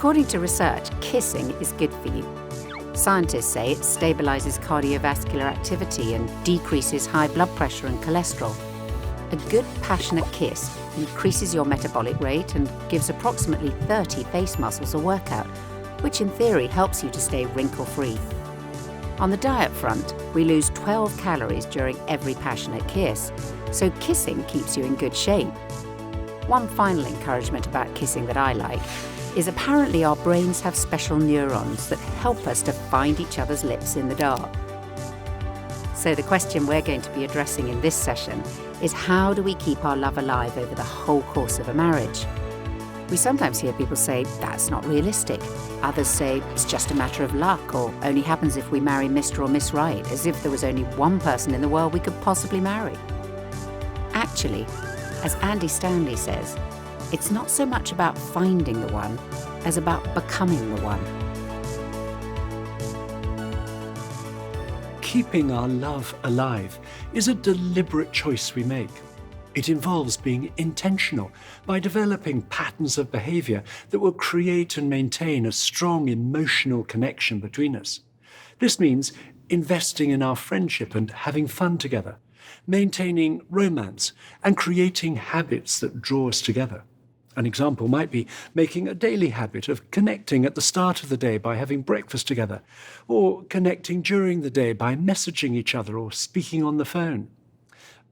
According to research, kissing is good for you. Scientists say it stabilises cardiovascular activity and decreases high blood pressure and cholesterol. A good, passionate kiss increases your metabolic rate and gives approximately 30 face muscles a workout, which in theory helps you to stay wrinkle-free. On the diet front, we lose 12 calories during every passionate kiss, so kissing keeps you in good shape. One final encouragement about kissing that I like is apparently our brains have special neurons that help us to find each other's lips in the dark. So the question we're going to be addressing in this session is, how do we keep our love alive over the whole course of a marriage? We sometimes hear people say, that's not realistic. Others say it's just a matter of luck, or only happens if we marry Mr. or Miss Right, as if there was only one person in the world we could possibly marry. Actually, as Andy Stanley says, it's not so much about finding the one as about becoming the one. Keeping our love alive is a deliberate choice we make. It involves being intentional by developing patterns of behavior that will create and maintain a strong emotional connection between us. This means investing in our friendship and having fun together, maintaining romance, and creating habits that draw us together. An example might be making a daily habit of connecting at the start of the day by having breakfast together, or connecting during the day by messaging each other or speaking on the phone.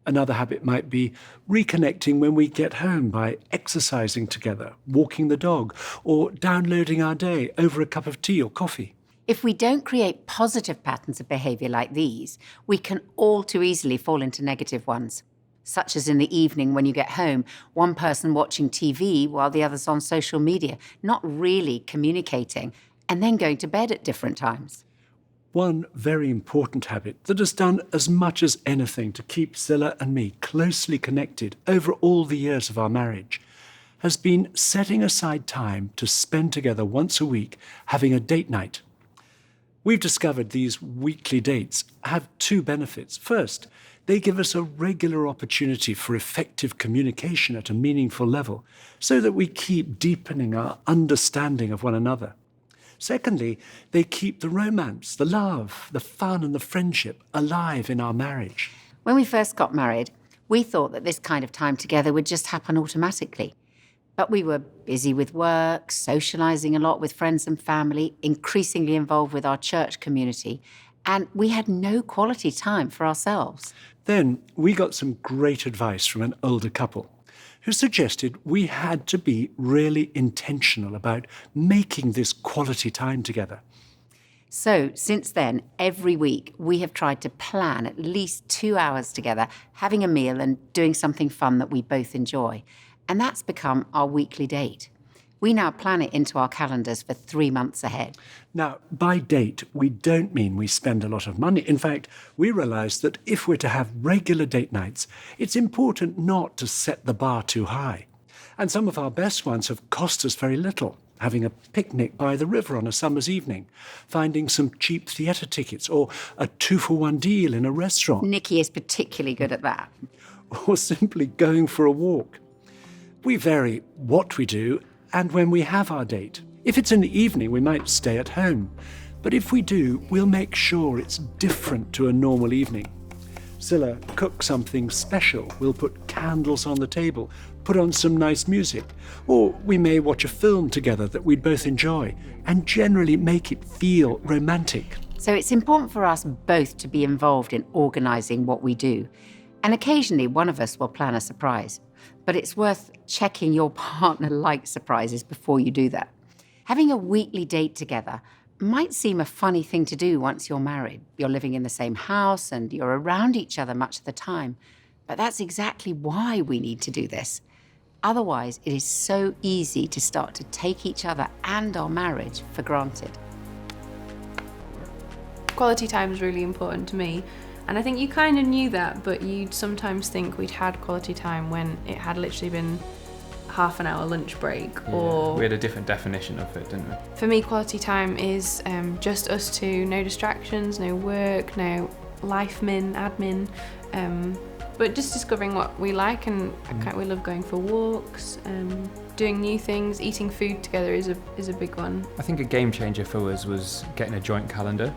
Another habit might be reconnecting when we get home by exercising together, walking the dog, or downloading our day over a cup of tea or coffee. If we don't create positive patterns of behaviour like these, we can all too easily fall into negative ones, such as in the evening when you get home, one person watching TV while the other's on social media, not really communicating, and then going to bed at different times. One very important habit that has done as much as anything to keep Zilla and me closely connected over all the years of our marriage has been setting aside time to spend together once a week having a date night. We've discovered these weekly dates have two benefits. First, they give us a regular opportunity for effective communication at a meaningful level so that we keep deepening our understanding of one another. Secondly, they keep the romance, the love, the fun and the friendship alive in our marriage. When we first got married, we thought that this kind of time together would just happen automatically. But we were busy with work, socialising a lot with friends and family, increasingly involved with our church community, and we had no quality time for ourselves. Then we got some great advice from an older couple who suggested we had to be really intentional about making this quality time together. So since then, every week, we have tried to plan at least 2 hours together, having a meal and doing something fun that we both enjoy. And that's become our weekly date. We now plan it into our calendars for 3 months ahead. Now, by date, we don't mean we spend a lot of money. In fact, we realise that if we're to have regular date nights, it's important not to set the bar too high. And some of our best ones have cost us very little. Having a picnic by the river on a summer's evening, finding some cheap theatre tickets, or a 2-for-1 deal in a restaurant. Nikki is particularly good at that. Or simply going for a walk. We vary what we do and when we have our date. If it's in the evening, we might stay at home. But if we do, we'll make sure it's different to a normal evening. Zilla cooks something special. We'll put candles on the table, put on some nice music. Or we may watch a film together that we'd both enjoy and generally make it feel romantic. So it's important for us both to be involved in organising what we do. And occasionally one of us will plan a surprise. But it's worth checking your partner likes surprises before you do that. Having a weekly date together might seem a funny thing to do once you're married. You're living in the same house and you're around each other much of the time. But that's exactly why we need to do this. Otherwise, it is so easy to start to take each other and our marriage for granted. Quality time is really important to me. And I think you kind of knew that, but you'd sometimes think we'd had quality time when it had literally been half an hour lunch break. Yeah, or we had a different definition of it, didn't we? For me, quality time is just us two, no distractions, no work, no admin, but just discovering what we like, and we love going for walks, doing new things, eating food together is a big one. I think a game changer for us was getting a joint calendar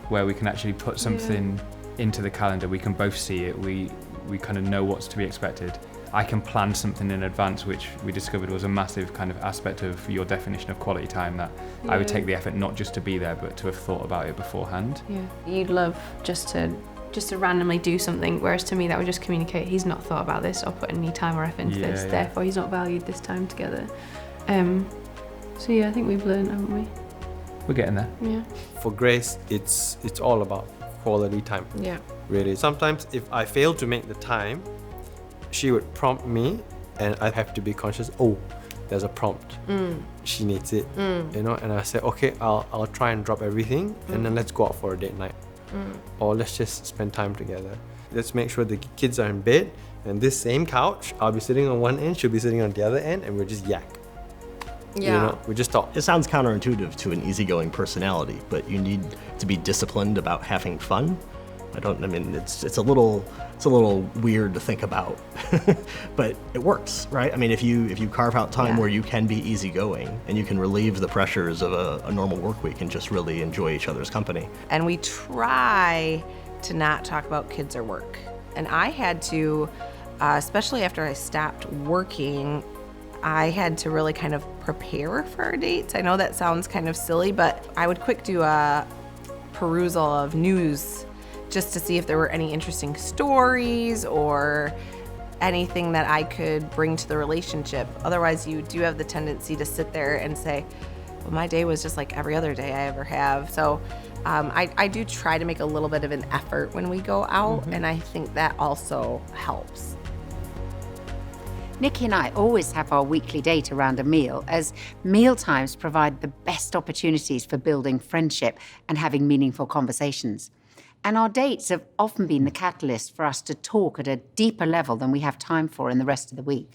where we can actually put something into the calendar. We can both see it. We kind of know what's to be expected. I can plan something in advance, which we discovered was a massive kind of aspect of your definition of quality time, that I would take the effort not just to be there, but to have thought about it beforehand. Yeah, you'd love just to randomly do something, whereas to me that would just communicate he's not thought about this or put any time or effort into this, therefore he's not valued this time together. So yeah, I think we've learned, haven't we? We're getting there. Yeah. For Grace, it's all about quality time. Yeah. Really. Sometimes if I fail to make the time, she would prompt me and I have to be conscious, oh, there's a prompt. She needs it. You know, and I say, okay, I'll try and drop everything and then let's go out for a date night. Or let's just spend time together. Let's make sure the kids are in bed and this same couch, I'll be sitting on one end, she'll be sitting on the other end, and we'll just yak. Yeah. You know, we just talk. It sounds counterintuitive to an easygoing personality, but you need to be disciplined about having fun. It's a little weird to think about, but it works, right? I mean, if you carve out time where you can be easygoing and you can relieve the pressures of a normal work week and just really enjoy each other's company. And we try to not talk about kids or work. And I had to, especially after I stopped working, I had to really kind of prepare for our dates. I know that sounds kind of silly, but I would quick do a perusal of news just to see if there were any interesting stories or anything that I could bring to the relationship. Otherwise, you do have the tendency to sit there and say, well, my day was just like every other day I ever have. So I do try to make a little bit of an effort when we go out, and I think that also helps. Nikki and I always have our weekly date around a meal, as meal times provide the best opportunities for building friendship and having meaningful conversations. And our dates have often been the catalyst for us to talk at a deeper level than we have time for in the rest of the week.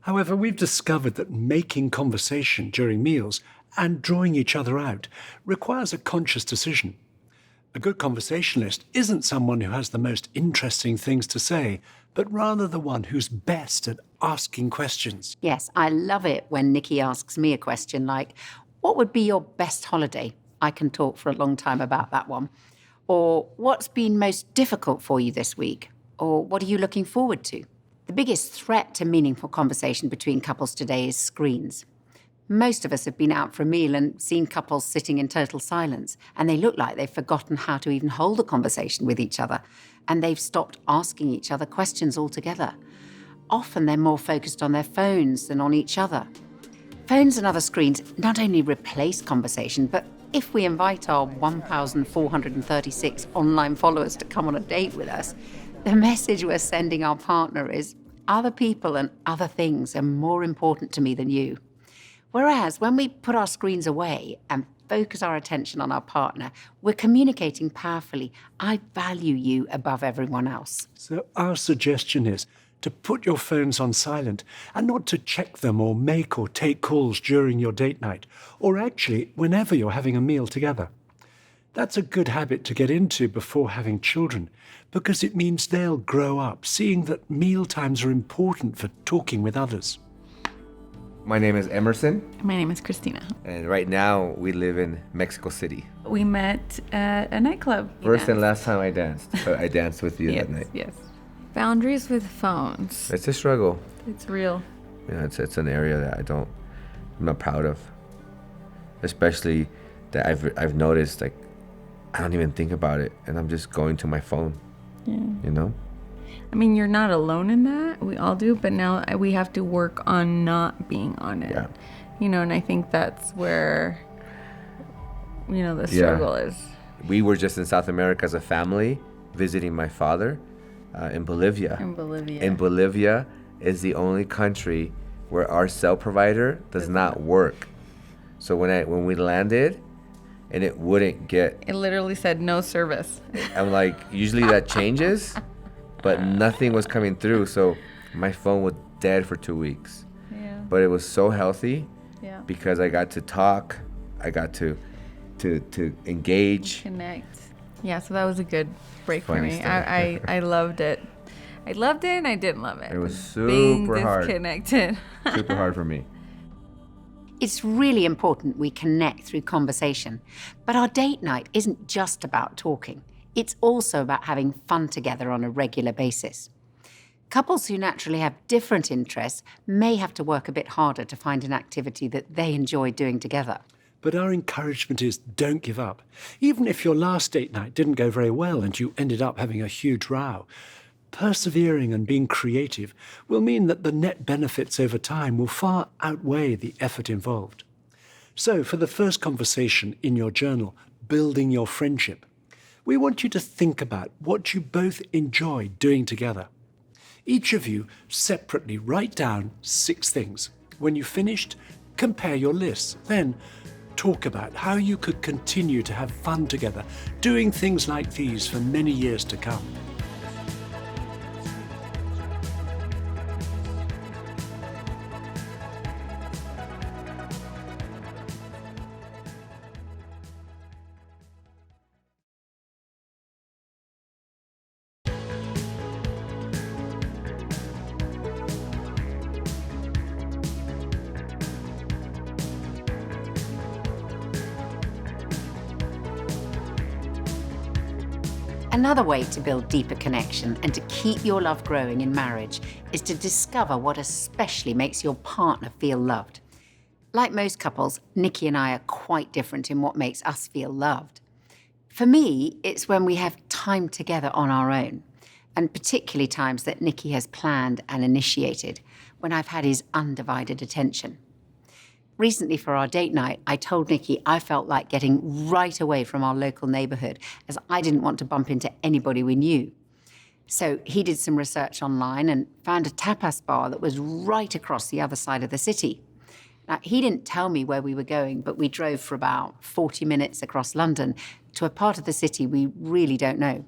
However, we've discovered that making conversation during meals and drawing each other out requires a conscious decision. A good conversationalist isn't someone who has the most interesting things to say, but rather the one who's best at asking questions. Yes, I love it when Nikki asks me a question like, what would be your best holiday? I can talk for a long time about that one. Or what's been most difficult for you this week? Or what are you looking forward to? The biggest threat to meaningful conversation between couples today is screens. Most of us have been out for a meal and seen couples sitting in total silence, and they look like they've forgotten how to even hold a conversation with each other, and they've stopped asking each other questions altogether. Often they're more focused on their phones than on each other. Phones and other screens not only replace conversation, but if we invite our 1,436 online followers to come on a date with us, the message we're sending our partner is, other people and other things are more important to me than you. Whereas when we put our screens away and focus our attention on our partner, we're communicating powerfully, I value you above everyone else. So our suggestion is to put your phones on silent and not to check them or make or take calls during your date night, or actually whenever you're having a meal together. That's a good habit to get into before having children, because it means they'll grow up seeing that meal times are important for talking with others. My name is Emerson, My name is Christina. and right now we live in Mexico City. We met at a nightclub. First and last time I danced. I danced with you Yes, that night. yes. Boundaries with phones. It's a struggle. It's real. You know, it's an area that I'm not proud of. Especially that I've noticed, like, I don't even think about it, and I'm just going to my phone. Yeah. You know? I mean, you're not alone in that. We all do, but now we have to work on not being on it. Yeah. You know, and I think that's where, you know, the struggle is. We were just in South America as a family visiting my father in Bolivia. In Bolivia. And Bolivia is the only country where our cell provider does not work. So when we landed, and it wouldn't get, It literally said no service. I'm like, usually that changes, but nothing was coming through. So my phone was dead for 2 weeks. Yeah. But it was so healthy Yeah. because I got to talk, I got to engage. Connect. Yeah, so that was a good break for Funny me. story. I loved it. I loved it and I didn't love it. It was Being super hard. disconnected. Super hard for me. It's really important we connect through conversation, but our date night isn't just about talking. It's also about having fun together on a regular basis. Couples who naturally have different interests may have to work a bit harder to find an activity that they enjoy doing together. But our encouragement is don't give up. Even if your last date night didn't go very well and you ended up having a huge row, persevering and being creative will mean that the net benefits over time will far outweigh the effort involved. So, for the first conversation in your journal, Building Your Friendship, we want you to think about what you both enjoy doing together. Each of you separately write down 6 things. When you've finished, compare your lists. Then, talk about how you could continue to have fun together, doing things like these for many years to come. Another way to build deeper connection and to keep your love growing in marriage is to discover what especially makes your partner feel loved. Like most couples, Nikki and I are quite different in what makes us feel loved. For me, it's when we have time together on our own, and particularly times that Nikki has planned and initiated, when I've had his undivided attention. Recently for our date night, I told Nikki I felt like getting right away from our local neighbourhood as I didn't want to bump into anybody we knew. So he did some research online and found a tapas bar that was right across the other side of the city. Now, he didn't tell me where we were going, but we drove for about 40 minutes across London to a part of the city we really don't know.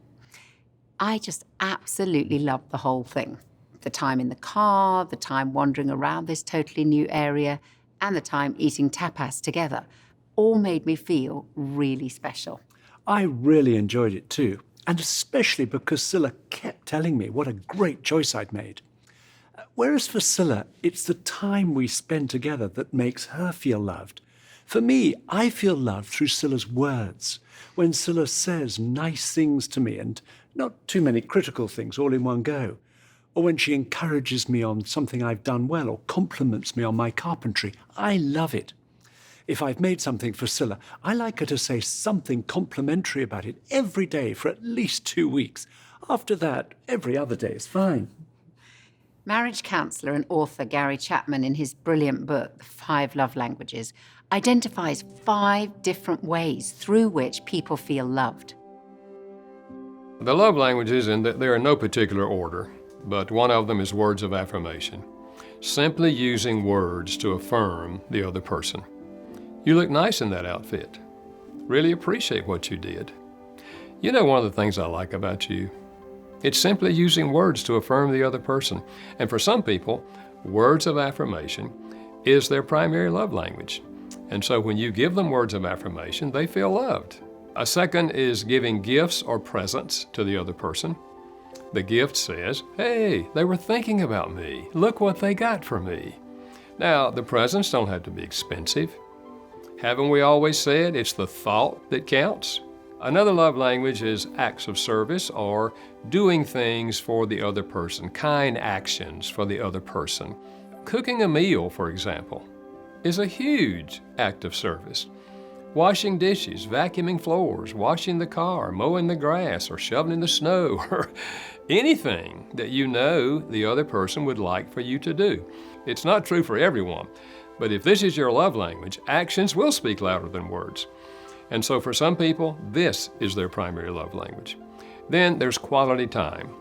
I just absolutely loved the whole thing. The time in the car, the time wandering around this totally new area, and the time eating tapas together, all made me feel really special. I really enjoyed it too, and especially because Scylla kept telling me what a great choice I'd made. Whereas for Scylla, it's the time we spend together that makes her feel loved. For me, I feel loved through Scylla's words, when Scylla says nice things to me and not too many critical things all in one go. Or when she encourages me on something I've done well or compliments me on my carpentry. I love it. If I've made something for Scylla, I like her to say something complimentary about it every day for at least 2 weeks. After that, every other day is fine. Marriage counsellor and author Gary Chapman, in his brilliant book, The 5 Love Languages, identifies 5 different ways through which people feel loved. The love languages, and they're in no particular order, but one of them is words of affirmation. Simply using words to affirm the other person. You look nice in that outfit. Really appreciate what you did. You know, one of the things I like about you, it's simply using words to affirm the other person. And for some people, words of affirmation is their primary love language. And so when you give them words of affirmation, they feel loved. A second is giving gifts or presents to the other person. The gift says, hey, they were thinking about me. Look what they got for me. Now, the presents don't have to be expensive. Haven't we always said it's the thought that counts? Another love language is acts of service or doing things for the other person, kind actions for the other person. Cooking a meal, for example, is a huge act of service. Washing dishes, vacuuming floors, washing the car, mowing the grass, or shoveling the snow, or anything that you know the other person would like for you to do. It's not true for everyone, but if this is your love language, actions will speak louder than words. And so for some people, this is their primary love language. Then there's quality time.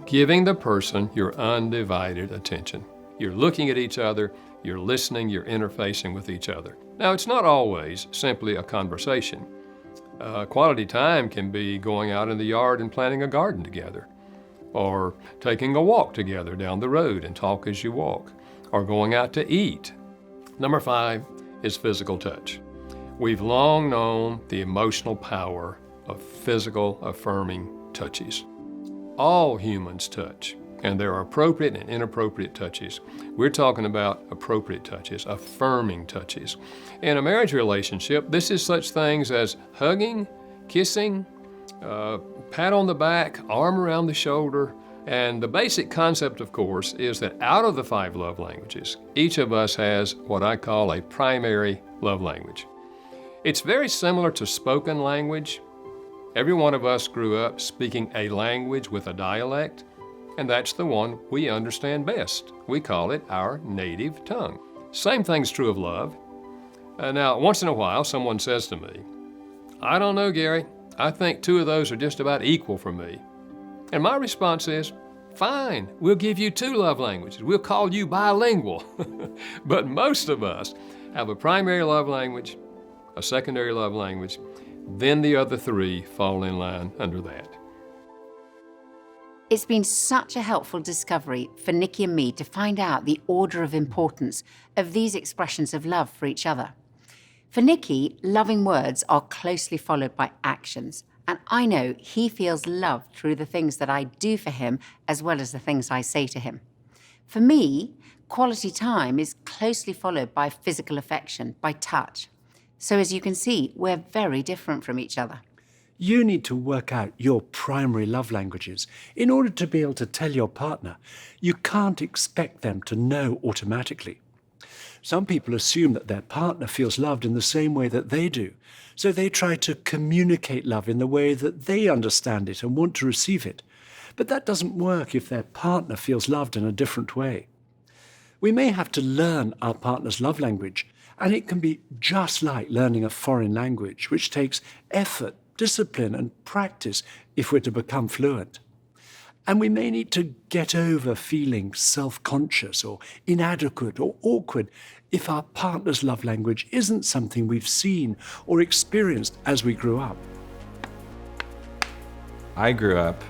Giving the person your undivided attention. You're looking at each other, you're listening, you're interfacing with each other. Now, it's not always simply a conversation. Quality time can be going out in the yard and planting a garden together, or taking a walk together down the road and talk as you walk, or going out to eat. Number 5 is physical touch. We've long known the emotional power of physical affirming touches. All humans touch. And there are appropriate and inappropriate touches. We're talking about appropriate touches, affirming touches. In a marriage relationship, this is such things as hugging, kissing, pat on the back, arm around the shoulder. And the basic concept, of course, is that out of the 5 love languages, each of us has what I call a primary love language. It's very similar to spoken language. Every one of us grew up speaking a language with a dialect, and that's the one we understand best. We call it our native tongue. Same thing's true of love. Now, once in a while, someone says to me, "I don't know, Gary. I think 2 of those are just about equal for me." And my response is, fine, we'll give you 2 love languages. We'll call you bilingual. But most of us have a primary love language, a secondary love language, then the other 3 fall in line under that. It's been such a helpful discovery for Nikki and me to find out the order of importance of these expressions of love for each other. For Nikki, loving words are closely followed by actions, and I know he feels loved through the things that I do for him as well as the things I say to him. For me, quality time is closely followed by physical affection, by touch. So as you can see, we're very different from each other. You need to work out your primary love languages in order to be able to tell your partner. You can't expect them to know automatically. Some people assume that their partner feels loved in the same way that they do, so they try to communicate love in the way that they understand it and want to receive it. But that doesn't work if their partner feels loved in a different way. We may have to learn our partner's love language, and it can be just like learning a foreign language, which takes effort, discipline, and practice if we're to become fluent. And we may need to get over feeling self-conscious or inadequate or awkward if our partner's love language isn't something we've seen or experienced as we grew up. I grew up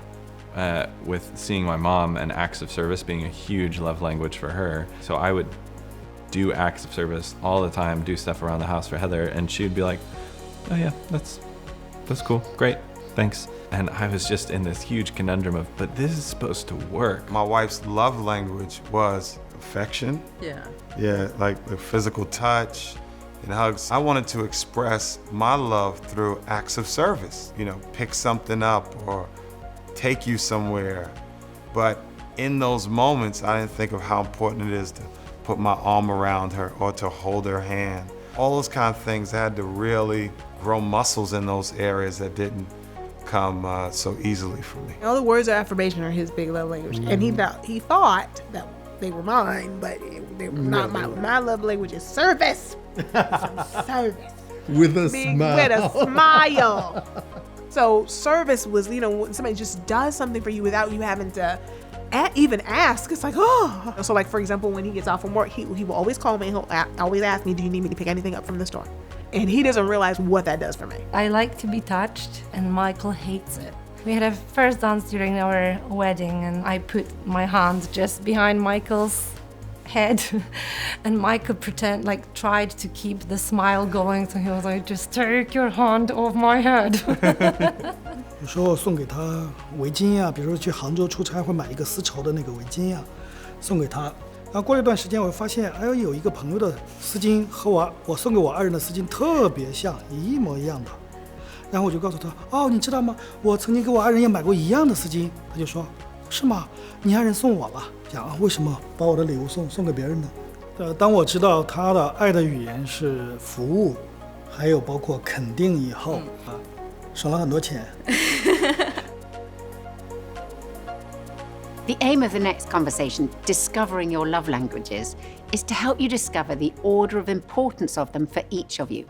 with seeing my mom and acts of service being a huge love language for her. So I would do acts of service all the time, do stuff around the house for Heather, and she'd be like, "Oh yeah, that's cool, great, thanks." And I was just in this huge conundrum of, but this is supposed to work. My wife's love language was affection. Yeah, like the physical touch and hugs. I wanted to express my love through acts of service. You know, pick something up or take you somewhere. But in those moments, I didn't think of how important it is to put my arm around her or to hold her hand. All those kind of things, I had to really grow muscles in those areas that didn't come so easily for me. All the words of affirmation are his big love language. And he thought that they were mine, but they were not mine. My love language is service. Service. With a smile. With a smile. So service was, you know, when somebody just does something for you without you having to even ask. It's like, oh. So like, for example, when he gets off from work, he will always call me and he'll always ask me, "Do you need me to pick anything up from the store?" And he doesn't realize what that does for me. I like to be touched, and Michael hates it. We had a first dance during our wedding, and I put my hand just behind Michael's head, and Michael tried to keep the smile going, so he was like, "Just take your hand off my head." 有时候送给他围巾呀，比如说去杭州出差会买一个丝绸的那个围巾呀，送给他。然后过了一段时间，我发现，哎呦，有一个朋友的丝巾和我送给我爱人的丝巾特别像，一模一样的。然后我就告诉他，哦，你知道吗？我曾经给我爱人也买过一样的丝巾。他就说，是吗？你爱人送我了。讲啊，为什么把我的礼物送给别人呢？当我知道他的爱的语言是服务，还有包括肯定以后，省了很多钱。The aim of the next conversation, Discovering Your Love Languages, is to help you discover the order of importance of them for each of you.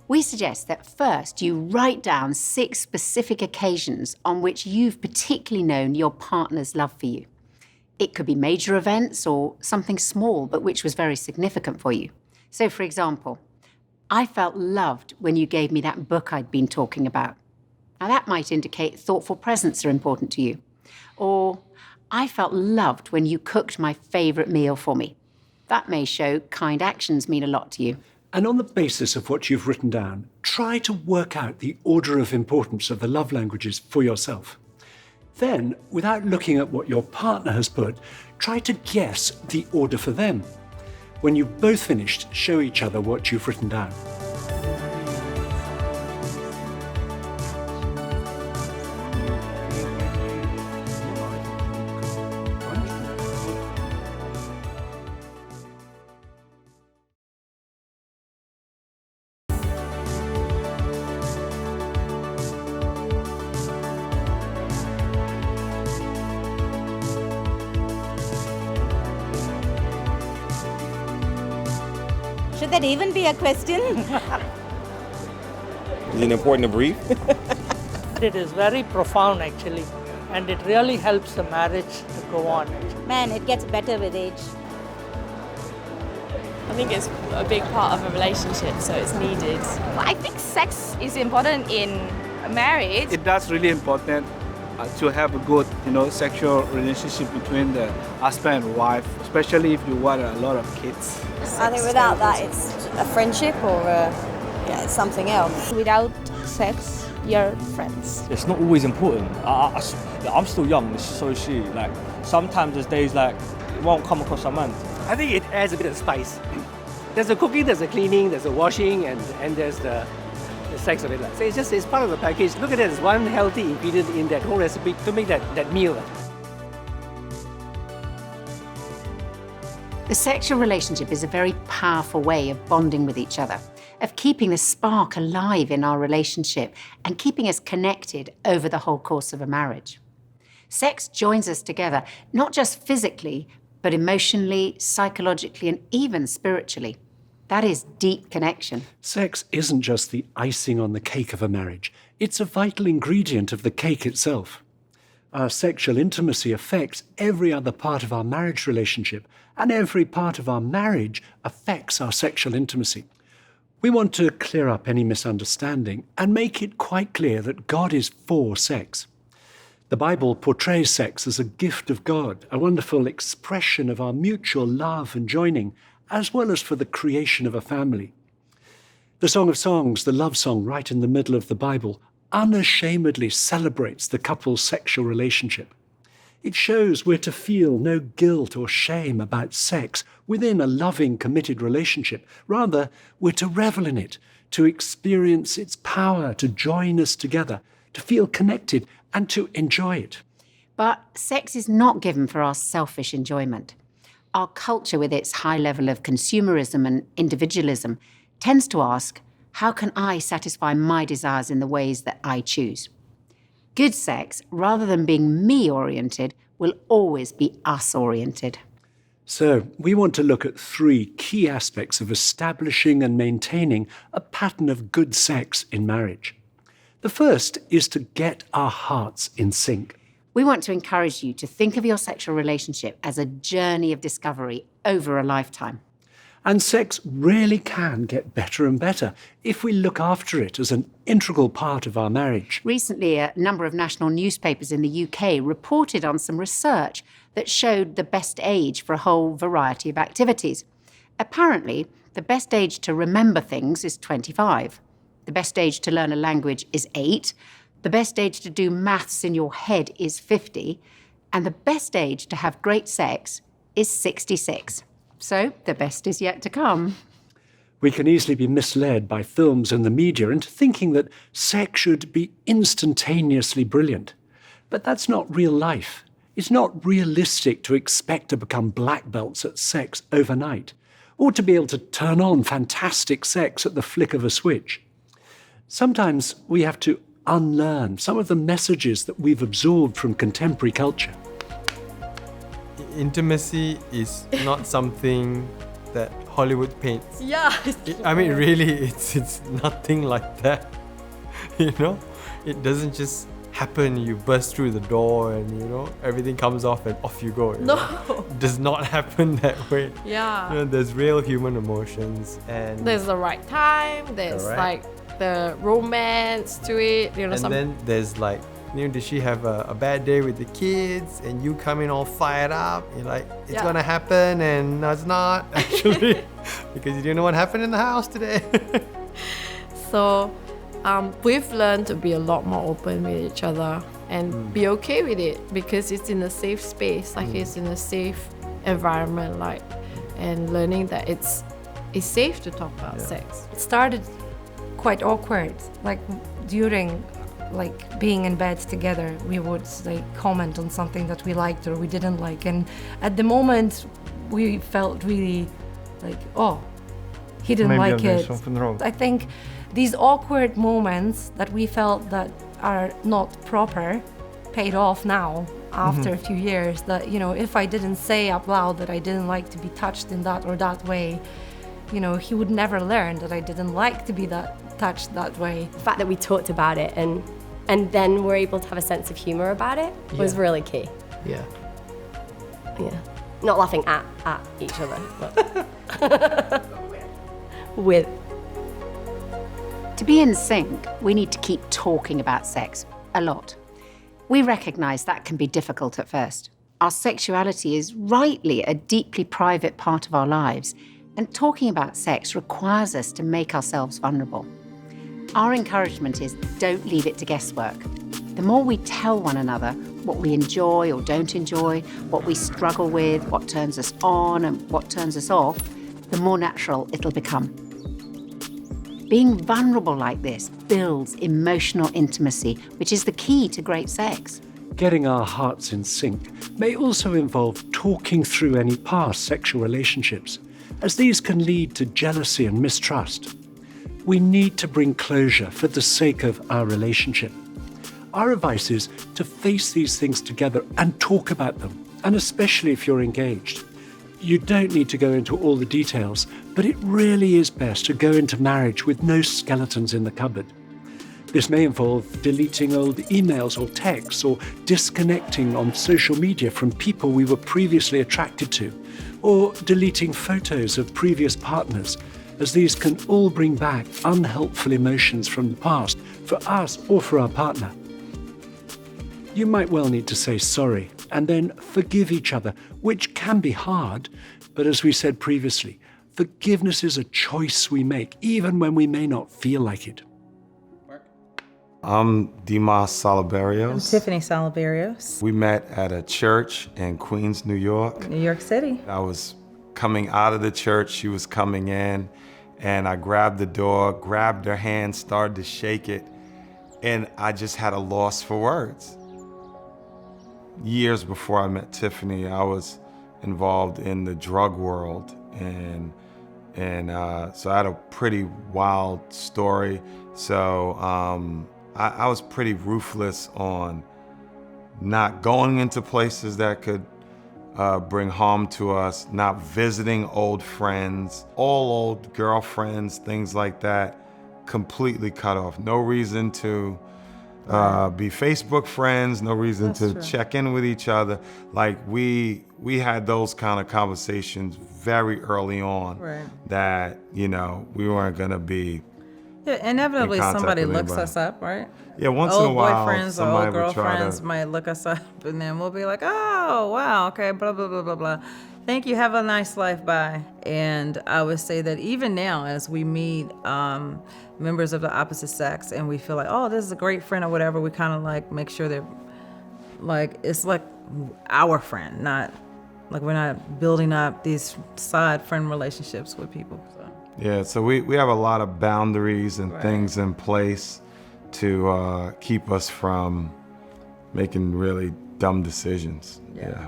We suggest that first you write down 6 specific occasions on which you've particularly known your partner's love for you. It could be major events or something small but which was very significant for you. So for example, I felt loved when you gave me that book I'd been talking about. Now that might indicate thoughtful presents are important to you. Or I felt loved when you cooked my favourite meal for me. That may show kind actions mean a lot to you. And on the basis of what you've written down, try to work out the order of importance of the love languages for yourself. Then, without looking at what your partner has put, try to guess the order for them. When you've both finished, show each other what you've written down. Should that even be a question? Is it important to breathe? It is very profound actually, and it really helps the marriage to go on. Man, it gets better with age. I think it's a big part of a relationship, so it's needed. Well, I think sex is important in marriage. It does really important to have a good, sexual relationship between the husband and wife, especially if you want a lot of kids. I think without that, it's a friendship or it's something else. Without sex, you're friends. It's not always important. I'm still young, so is she. Like sometimes there's days like it won't come across a month. I think it adds a bit of spice. There's the cooking, there's the cleaning, there's the washing, and there's the sex of it. So it's part of the package. Look at it as one healthy ingredient in that whole recipe to make that meal. The sexual relationship is a very powerful way of bonding with each other, of keeping the spark alive in our relationship and keeping us connected over the whole course of a marriage. Sex joins us together, not just physically, but emotionally, psychologically, and even spiritually. That is deep connection. Sex isn't just the icing on the cake of a marriage. It's a vital ingredient of the cake itself. Our sexual intimacy affects every other part of our marriage relationship, and every part of our marriage affects our sexual intimacy. We want to clear up any misunderstanding and make it quite clear that God is for sex. The Bible portrays sex as a gift of God, a wonderful expression of our mutual love and joining, as well as for the creation of a family. The Song of Songs, the love song right in the middle of the Bible, unashamedly celebrates the couple's sexual relationship. It shows we're to feel no guilt or shame about sex within a loving, committed relationship. Rather, we're to revel in it, to experience its power, to join us together, to feel connected and to enjoy it. But sex is not given for our selfish enjoyment. Our culture, with its high level of consumerism and individualism, tends to ask, how can I satisfy my desires in the ways that I choose? Good sex, rather than being me-oriented, will always be us-oriented. So, we want to look at 3 key aspects of establishing and maintaining a pattern of good sex in marriage. The first is to get our hearts in sync. We want to encourage you to think of your sexual relationship as a journey of discovery over a lifetime. And sex really can get better and better if we look after it as an integral part of our marriage. Recently, a number of national newspapers in the UK reported on some research that showed the best age for a whole variety of activities. Apparently, the best age to remember things is 25. The best age to learn a language is 8. The best age to do maths in your head is 50. And the best age to have great sex is 66. So the best is yet to come. We can easily be misled by films and the media into thinking that sex should be instantaneously brilliant. But that's not real life. It's not realistic to expect to become black belts at sex overnight, or to be able to turn on fantastic sex at the flick of a switch. Sometimes we have to unlearn some of the messages that we've absorbed from contemporary culture. Intimacy is not something that Hollywood paints. Yeah. I mean, really, it's nothing like that. It doesn't just happen. You burst through the door and everything comes off and off you go. It does not happen that way. Yeah. There's real human emotions and there's the right time. There's correct. like the romance to it. And then there's like, did she have a bad day with the kids and you come in all fired up? You're like, it's gonna happen, and no, it's not actually because you didn't know what happened in the house today. So we've learned to be a lot more open with each other. and be okay with it because it's in a safe space, like it's in a safe environment, like, and learning that it's safe to talk about sex. It started quite awkward, like during like being in bed together, we would like comment on something that we liked or we didn't like, and at the moment we felt really like, oh, he didn't Maybe like I'm doing it. something wrong. I think these awkward moments that we felt that are not proper paid off now after a few years, that, you know, if I didn't say out loud that I didn't like to be touched in that or that way, you know, he would never learn that I didn't like to be touched that way. The fact that we talked about it and then we're able to have a sense of humor about it was really key. Yeah. Yeah. Not laughing at each other, but with. To be in sync, we need to keep talking about sex a lot. We recognise that can be difficult at first. Our sexuality is rightly a deeply private part of our lives, and talking about sex requires us to make ourselves vulnerable. Our encouragement is don't leave it to guesswork. The more we tell one another what we enjoy or don't enjoy, what we struggle with, what turns us on and what turns us off, the more natural it'll become. Being vulnerable like this builds emotional intimacy, which is the key to great sex. Getting our hearts in sync may also involve talking through any past sexual relationships, as these can lead to jealousy and mistrust. We need to bring closure for the sake of our relationship. Our advice is to face these things together and talk about them, and especially if you're engaged. You don't need to go into all the details, but it really is best to go into marriage with no skeletons in the cupboard. This may involve deleting old emails or texts, or disconnecting on social media from people we were previously attracted to, or deleting photos of previous partners, as these can all bring back unhelpful emotions from the past for us or for our partner. You might well need to say sorry and then forgive each other, which can be hard, but as we said previously, forgiveness is a choice we make, even when we may not feel like it. I'm Dimas Salaberios. I'm Tiffany Salaberios. We met at a church in Queens, New York. New York City. I was coming out of the church, she was coming in, and I grabbed the door, grabbed her hand, started to shake it, and I just had a loss for words. Years before I met Tiffany, I was involved in the drug world, and so I had a pretty wild story. So I was pretty ruthless on not going into places that could bring harm to us, not visiting old friends, all old girlfriends, things like that, completely cut off. No reason to be Facebook friends, no reason to check in with each other. Like we had those kind of conversations very early on, that, you know, we weren't gonna be inevitably in contact somebody with looks anybody. us up, right? Yeah, once in a while, Old boyfriends or somebody old would try girlfriends to- might look us up, and then we'll be like, oh, wow, okay, blah, blah, blah, blah, blah. Thank you, have a nice life, bye. And I would say that even now, as we meet members of the opposite sex, and we feel like, oh, this is a great friend or whatever, we kind of like make sure they're, like, it's like our friend, not, like we're not building up these side friend relationships with people, so. Yeah, so we have a lot of boundaries and things in place to keep us from making really dumb decisions. Yeah.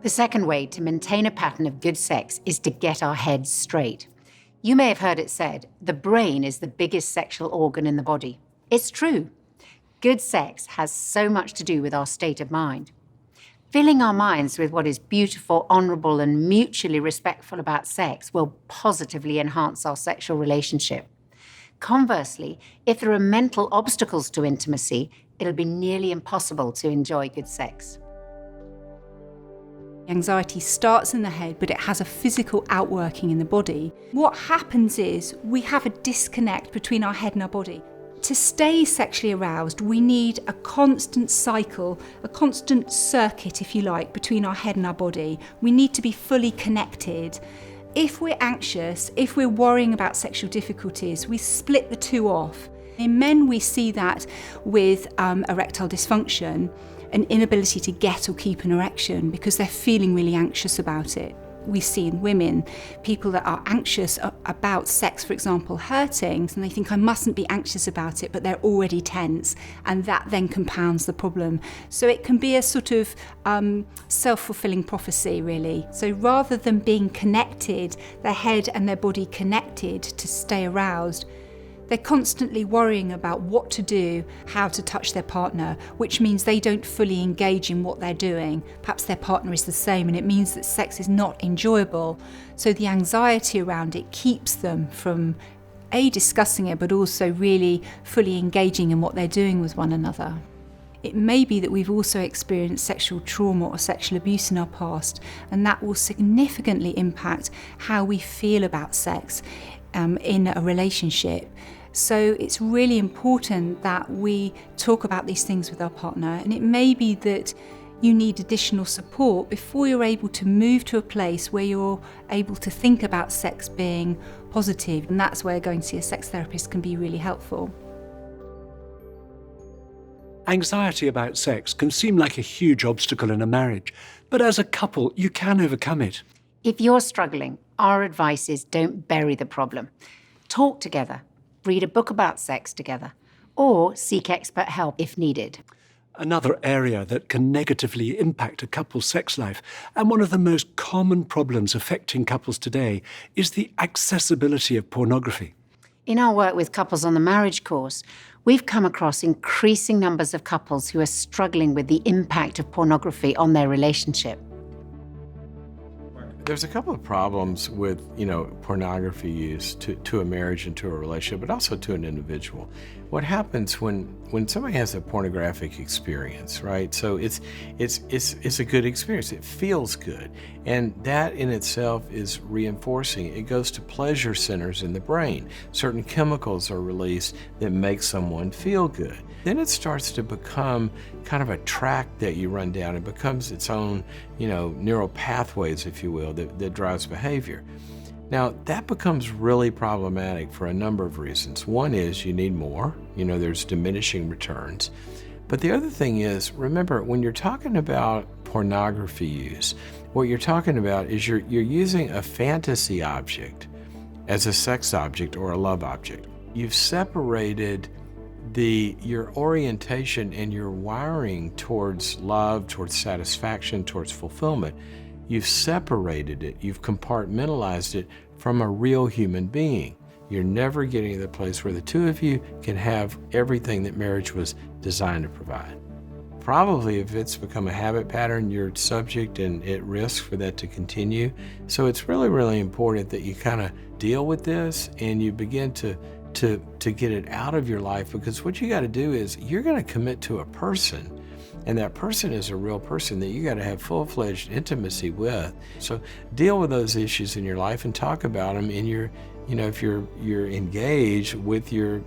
The second way to maintain a pattern of good sex is to get our heads straight. You may have heard it said, the brain is the biggest sexual organ in the body. It's true. Good sex has so much to do with our state of mind. Filling our minds with what is beautiful, honourable, and mutually respectful about sex will positively enhance our sexual relationship. Conversely, if there are mental obstacles to intimacy, it'll be nearly impossible to enjoy good sex. Anxiety starts in the head, but it has a physical outworking in the body. What happens is we have a disconnect between our head and our body. To stay sexually aroused, we need a constant cycle, a constant circuit, if you like, between our head and our body. We need to be fully connected. If we're anxious, if we're worrying about sexual difficulties, we split the two off. In men, we see that with erectile dysfunction, an inability to get or keep an erection because they're feeling really anxious about it. We see in women people that are anxious about sex, for example, hurting, and they think I mustn't be anxious about it, but they're already tense, and that then compounds the problem. So it can be a sort of self-fulfilling prophecy, really. So rather than being connected, their head and their body connected to stay aroused, they're constantly worrying about what to do, how to touch their partner, which means they don't fully engage in what they're doing. Perhaps their partner is the same, and it means that sex is not enjoyable. So the anxiety around it keeps them from discussing it, but also really fully engaging in what they're doing with one another. It may be that we've also experienced sexual trauma or sexual abuse in our past, and that will significantly impact how we feel about sex in a relationship. So it's really important that we talk about these things with our partner, and it may be that you need additional support before you're able to move to a place where you're able to think about sex being positive, and that's where going to see a sex therapist can be really helpful. Anxiety about sex can seem like a huge obstacle in a marriage, but as a couple, you can overcome it. If you're struggling, our advice is don't bury the problem. Talk together, read a book about sex together, or seek expert help if needed. Another area that can negatively impact a couple's sex life, and one of the most common problems affecting couples today, is the accessibility of pornography. In our work with couples on the marriage course, we've come across increasing numbers of couples who are struggling with the impact of pornography on their relationship. There's a couple of problems with, pornography use to a marriage and to a relationship, but also to an individual. What happens when somebody has a pornographic experience, right? So it's a good experience. It feels good, and that in itself is reinforcing. It goes to pleasure centers in the brain. Certain chemicals are released that make someone feel good. Then it starts to become kind of a track that you run down. It becomes its own, neural pathways, if you will, that drives behavior. Now, that becomes really problematic for a number of reasons. One is you need more. There's diminishing returns. But the other thing is, remember, when you're talking about pornography use, what you're talking about is you're using a fantasy object as a sex object or a love object. You've separated your orientation and your wiring towards love, towards satisfaction, towards fulfillment. You've separated it, you've compartmentalized it from a real human being. You're never getting to the place where the two of you can have everything that marriage was designed to provide. Probably if it's become a habit pattern, you're subject and at risk for that to continue. So it's really, really important that you kind of deal with this and you begin to get it out of your life, because what you got to do is you're going to commit to a person, and that person is a real person that you got to have full-fledged intimacy with. So deal with those issues in your life and talk about them in your, if you're engaged with your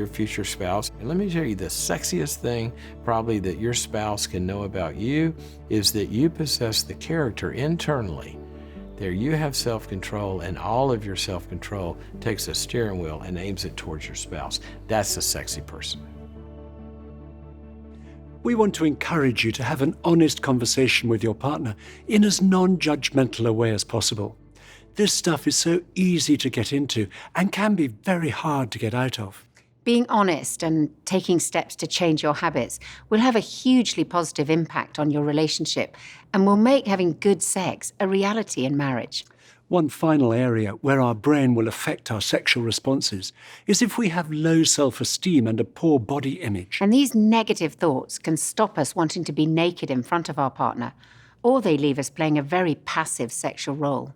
future spouse. And let me tell you, the sexiest thing probably that your spouse can know about you is that you possess the character internally. There you have self-control, and all of your self-control takes a steering wheel and aims it towards your spouse. That's a sexy person. We want to encourage you to have an honest conversation with your partner in as non-judgmental a way as possible. This stuff is so easy to get into and can be very hard to get out of. Being honest and taking steps to change your habits will have a hugely positive impact on your relationship and will make having good sex a reality in marriage. One final area where our brain will affect our sexual responses is if we have low self-esteem and a poor body image. And these negative thoughts can stop us wanting to be naked in front of our partner, or they leave us playing a very passive sexual role.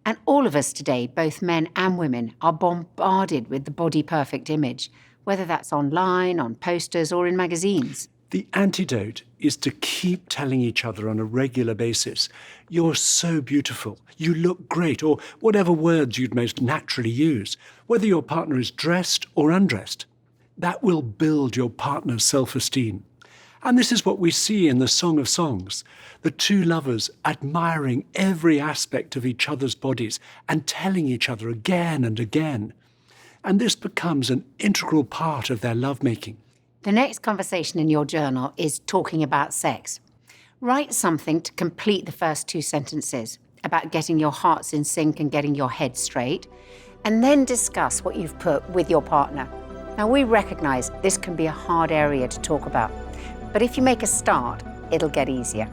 And all of us today, both men and women, are bombarded with the body perfect image, whether that's online, on posters, or in magazines. The antidote is to keep telling each other on a regular basis, "You're so beautiful, you look great," or whatever words you'd most naturally use, whether your partner is dressed or undressed. That will build your partner's self-esteem. And this is what we see in the Song of Songs, the two lovers admiring every aspect of each other's bodies and telling each other again and again. and this becomes an integral part of their lovemaking. The next conversation in your journal is talking about sex. Write something to complete the first 2 sentences about getting your hearts in sync and getting your head straight, and then discuss what you've put with your partner. Now, we recognise this can be a hard area to talk about, but if you make a start, it'll get easier.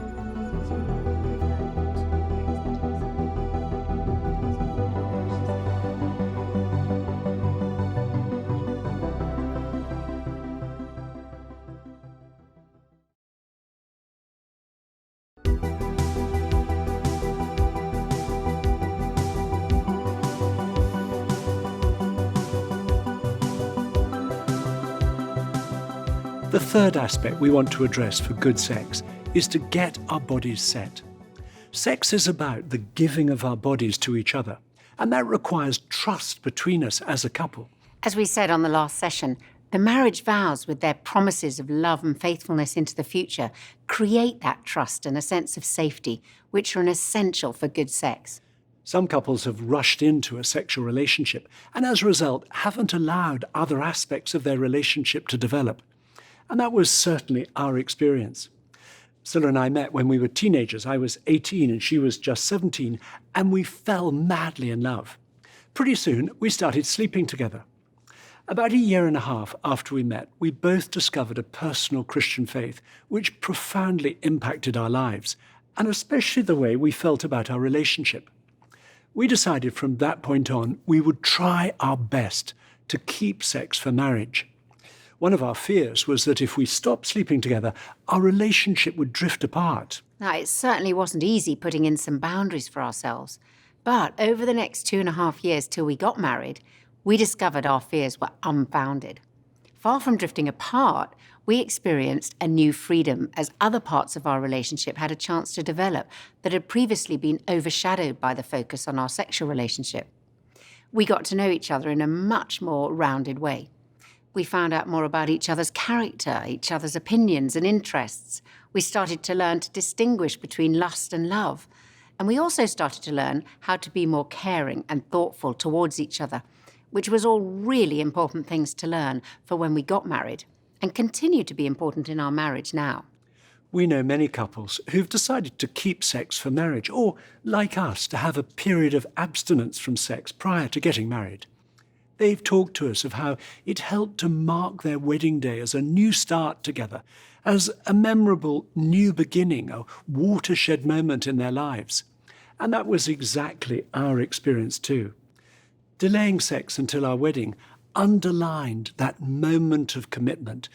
The third aspect we want to address for good sex is to get our bodies set. Sex is about the giving of our bodies to each other, and that requires trust between us as a couple. As we said on the last session, the marriage vows with their promises of love and faithfulness into the future create that trust and a sense of safety, which are an essential for good sex. Some couples have rushed into a sexual relationship and as a result haven't allowed other aspects of their relationship to develop. And that was certainly our experience. Scylla and I met when we were teenagers. I was 18 and she was just 17, and we fell madly in love. Pretty soon, we started sleeping together. About a year and a half after we met, we both discovered a personal Christian faith which profoundly impacted our lives, and especially the way we felt about our relationship. We decided from that point on we would try our best to keep sex for marriage. One of our fears was that if we stopped sleeping together, our relationship would drift apart. Now, it certainly wasn't easy putting in some boundaries for ourselves. But over the next 2.5 years till we got married, we discovered our fears were unfounded. Far from drifting apart, we experienced a new freedom as other parts of our relationship had a chance to develop that had previously been overshadowed by the focus on our sexual relationship. We got to know each other in a much more rounded way. We found out more about each other's character, each other's opinions and interests. We started to learn to distinguish between lust and love. And we also started to learn how to be more caring and thoughtful towards each other, which was all really important things to learn for when we got married, and continue to be important in our marriage now. We know many couples who've decided to keep sex for marriage, or, like us, to have a period of abstinence from sex prior to getting married. They've talked to us of how it helped to mark their wedding day as a new start together, as a memorable new beginning, a watershed moment in their lives. And that was exactly our experience too. Delaying sex until our wedding underlined that moment of commitment,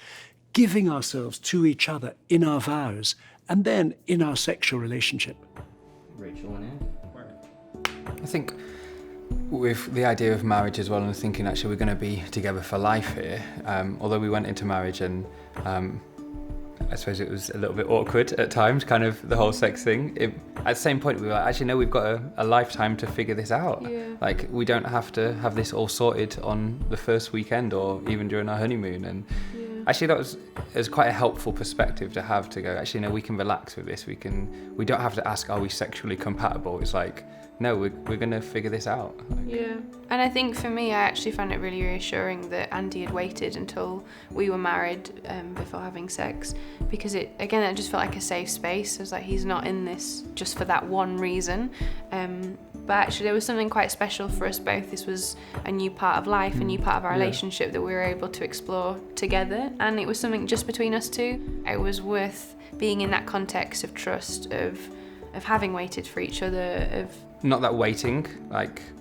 giving ourselves to each other in our vows and then in our sexual relationship. Rachel and Anne. I think with the idea of marriage as well, and thinking actually we're going to be together for life here, although we went into marriage and I suppose it was a little bit awkward at times, kind of the whole sex thing. At the same point we were like, actually no, we've got a lifetime to figure this out. Yeah. Like we don't have to have this all sorted on the first weekend or even during our honeymoon. And actually that was quite a helpful perspective to have, to go, actually no, we can relax with this. We don't have to ask, are we sexually compatible? It's like, no, we're going to figure this out. Yeah. And I think for me, I actually found it really reassuring that Andy had waited until we were married before having sex, because it just felt like a safe space. It was like, he's not in this just for that one reason. But actually there was something quite special for us both. This was a new part of life, a new part of our relationship that we were able to explore together. And it was something just between us two. It was worth being in that context of trust, of having waited for each other, Not that waiting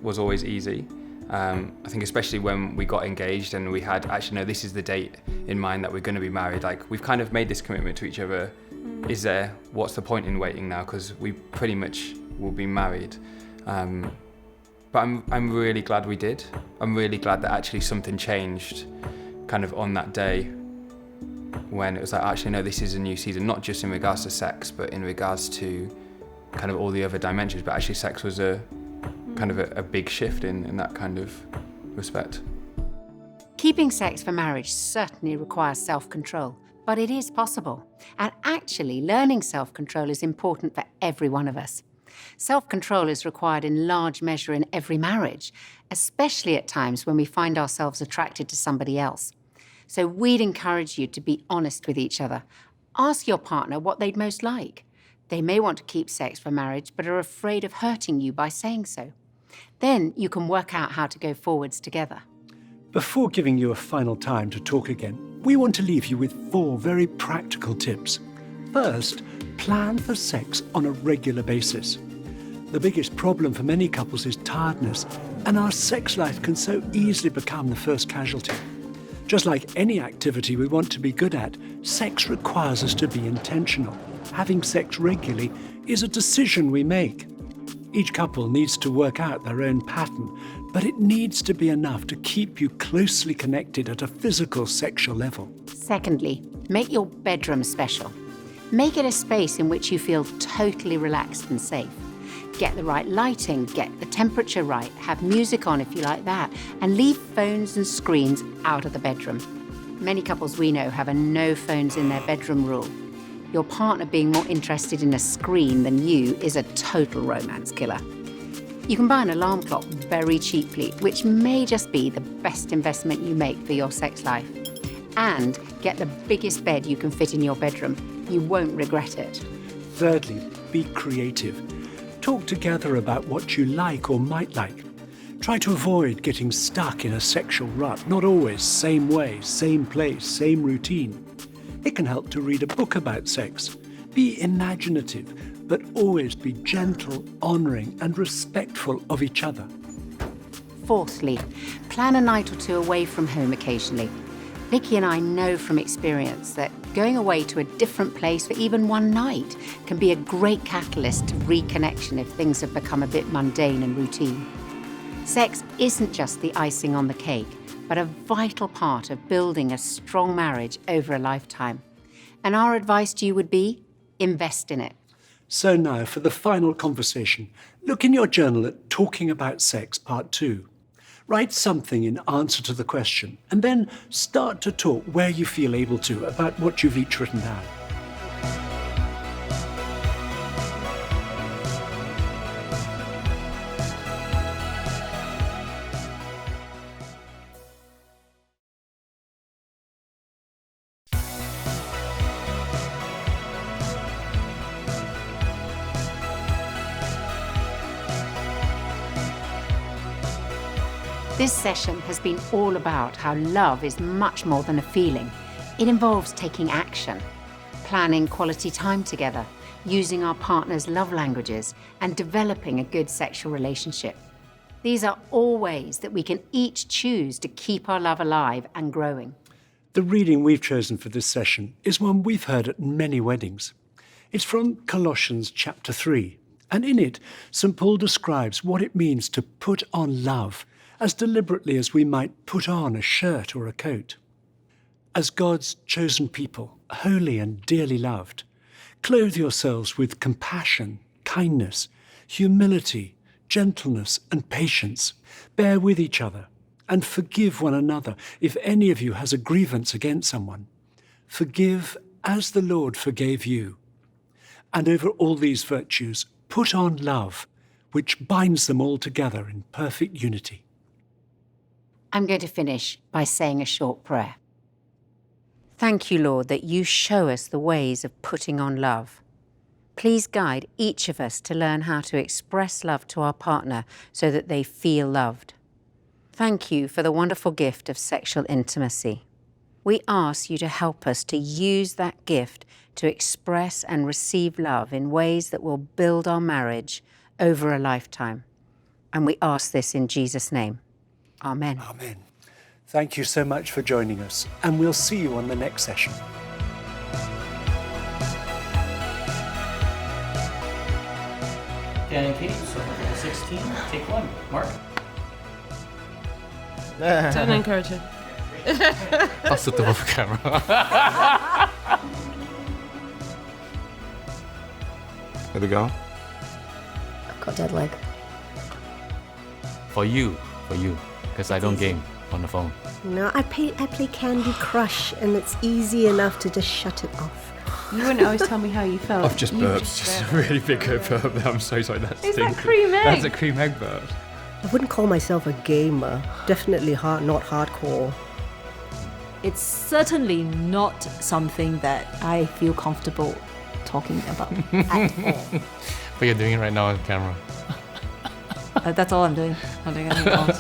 was always easy. I think especially when we got engaged and we had, actually no, this is the date in mind that we're going to be married. Like we've kind of made this commitment to each other. What's the point in waiting now? Because we pretty much will be married. But I'm really glad we did. I'm really glad that actually something changed kind of on that day when it was like, actually no, this is a new season, not just in regards to sex, but in regards to kind of all the other dimensions. But actually sex was a big shift in that kind of respect. Keeping sex for marriage certainly requires self-control, but it is possible. And actually, learning self-control is important for every one of us. Self-control is required in large measure in every marriage, especially at times when we find ourselves attracted to somebody else. So we'd encourage you to be honest with each other. Ask your partner what they'd most like. They may want to keep sex for marriage, but are afraid of hurting you by saying so. Then you can work out how to go forwards together. Before giving you a final time to talk again, we want to leave you with 4 very practical tips. First, plan for sex on a regular basis. The biggest problem for many couples is tiredness, and our sex life can so easily become the first casualty. Just like any activity we want to be good at, sex requires us to be intentional. Having sex regularly is a decision we make. Each couple needs to work out their own pattern, but it needs to be enough to keep you closely connected at a physical sexual level. Secondly, make your bedroom special. Make it a space in which you feel totally relaxed and safe. Get the right lighting, get the temperature right, have music on if you like that, and leave phones and screens out of the bedroom. Many couples we know have a no phones in their bedroom rule. Your partner being more interested in a screen than you is a total romance killer. You can buy an alarm clock very cheaply, which may just be the best investment you make for your sex life. And get the biggest bed you can fit in your bedroom. You won't regret it. Thirdly, be creative. Talk together about what you like or might like. Try to avoid getting stuck in a sexual rut, not always same way, same place, same routine. It can help to read a book about sex. Be imaginative, but always be gentle, honouring and respectful of each other. Fourthly, plan a night or 2 away from home occasionally. Nikki and I know from experience that going away to a different place for even one night can be a great catalyst to reconnection if things have become a bit mundane and routine. Sex isn't just the icing on the cake, but a vital part of building a strong marriage over a lifetime. And our advice to you would be, invest in it. So now, for the final conversation, look in your journal at Talking About Sex Part 2. Write something in answer to the question, and then start to talk where you feel able to about what you've each written down. This session has been all about how love is much more than a feeling. It involves taking action, planning quality time together, using our partner's love languages, and developing a good sexual relationship. These are all ways that we can each choose to keep our love alive and growing. The reading we've chosen for this session is one we've heard at many weddings. It's from Colossians chapter 3, and in it, St. Paul describes what it means to put on love as deliberately as we might put on a shirt or a coat. As God's chosen people, holy and dearly loved, clothe yourselves with compassion, kindness, humility, gentleness, and patience. Bear with each other and forgive one another if any of you has a grievance against someone. Forgive as the Lord forgave you. And over all these virtues, put on love, which binds them all together in perfect unity. I'm going to finish by saying a short prayer. Thank you, Lord, that you show us the ways of putting on love. Please guide each of us to learn how to express love to our partner so that they feel loved. Thank you for the wonderful gift of sexual intimacy. We ask you to help us to use that gift to express and receive love in ways that will build our marriage over a lifetime. And we ask this in Jesus' name. Amen. Amen. Thank you so much for joining us, and we'll see you on the next session. Dan and Katie, so 16, take 1. Mark. Don't encourage it. Pass it off camera. Here we go. I've got dead leg. For you, because I don't game. on the phone? No, I play Candy Crush, and it's easy enough to just shut it off. You wouldn't always tell me how you felt. I've just burped. Just a really big burp. I'm so sorry. Is that cream egg? That's a cream egg burp. I wouldn't call myself a gamer. Definitely not hardcore. It's certainly not something that I feel comfortable talking about at all. But you're doing it right now on camera. That's all I'm doing. I'm doing anything else.